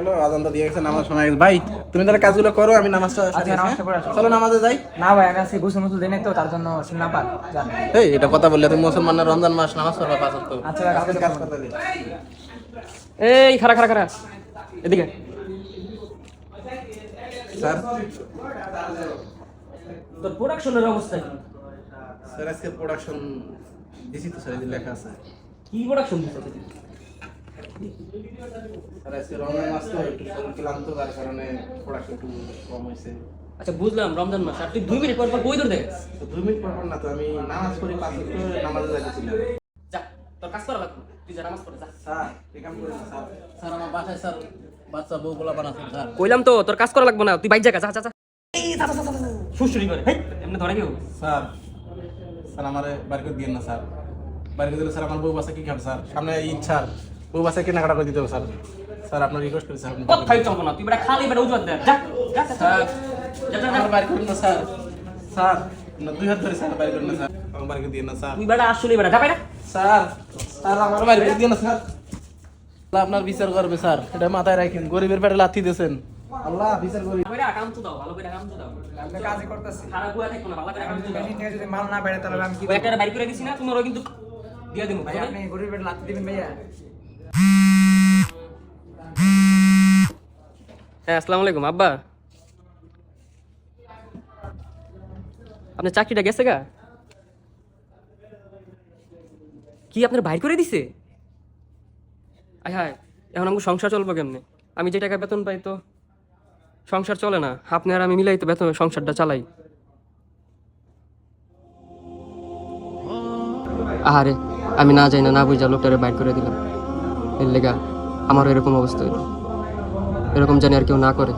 গেল, আজান তো দিয়ে গেছে, নামাজ শোনা গেছে। ভাই তুমি তাহলে কাজগুলো করো, আমি নামাজটা সারি। নামাজটা পড়ে আসো। চলো নামাজে যাই। না ভাই, আমি আজকে গোসল মোসল দিই নাই তো, তার জন্য শুনলাম পাক জান। এই এটা কথা বললে তুমি মুসলমানের রমজান মাস নামাজ পড়বা 5 ওয়াক্ত। আচ্ছা ভাই, কালকে কাজ করতে দিই। এই খারা খারা খারা এদিকে। স্যার তোর প্রোডাকশনের অবস্থা কি? স্যার আজকে প্রোডাকশন দিছি তো স্যার, এই যে লেখা আছে। কি প্রোডাকশন দিতে? স্যার আজকে রমজান মাস তো একটু শরীর ক্লান্ত, তার কারণে প্রোডাকশন একটু কম হয়েছে। আচ্ছা বুঝলাম রমজান মাস, আর তুই 2 মিনিট পর পর বই ধরে দেখ। তো 2 মিনিট পর পর না তো, আমি নামাজ পড়ি 5 ওয়াক্ত, নামাজে যাইতেছিলাম। যা, তোর কাজ করা লাগবে, তুই যা নামাজ পড়ে যা। স্যার এই কাম করেন না স্যার। স্যার আমার বাসায় স্যার বাচ্চা বউ বলা বানাচ্ছেন স্যার। কইলাম তো তোর কাজ করা লাগবে না, তুই বাইর যা যা যা। এই যা যা যা সুশুরি করে হেই এমনি ধরে কেউ। স্যার স্যার আমারে বাড়ি করে দিয়েন না স্যার। বাড়ি করে দিলে স্যার আমার বউ বাচ্চা কি খাবে স্যার? সামনে ঈদ স্যার, বউ বাচ্চা কেনাকাটা করে দিতে হবে স্যার। স্যার আপনার রিকোয়েস্ট করি স্যার। কথাই চলবো না, তুই বেটা খালি বেটা উজুয়াত দে যা যা যা স্যার যা যা। আমার বাড়ি করেন না স্যার। স্যার না 2 হাত ধরে স্যার বাড়ি করেন না স্যার, আমার বাড়ি করে দিয়েন না স্যার। তুই বেটা আসলে বেটা যা বাইরা। স্যার স্যার আমার বাড়ি করে দিয়েন না স্যার। আল্লাহ আপনার বিচার করবে স্যার, এটা মাথায় রাখেন। গরিবের পেটে লাথি দিয়েছেন, আল্লাহ বিচার করবে। বেটা কাম তো দাও, ভালো করে কাম তো দাও। আমি কাজই করতেছি। খারাপ বুয়া থাকো না, ভালো করে কাম তো দাও। মেশিন থেকে যদি মাল না বেড়ে তাহলে আমি কি ওই একটা বাইর করে দিছি না, তোমারও কিন্তু দিয়া দিমু। ভাই, আপনি গরিব পেটে লাথি দিবেন ভাইয়া? হ্যাঁ আসসালামু আলাইকুম আব্বা। আপনার চাকরিটা গেছে গা? কি আপনার বাইর করে দিছে? আয় হায়, এখন আমাকে সংসার চলবো কেমনে? আমি যে টাকা বেতন পাই তো সংসার চলে না, আপনি আর আমি মিলাই তো বেতন সংসারটা চালাই। আরে আমি না যাই না বুঝা লোকটারে বাইর করে দিলাম, এর লেগা আমারও এরকম অবস্থা হইল। এরকম জানি আর কেউ না করে।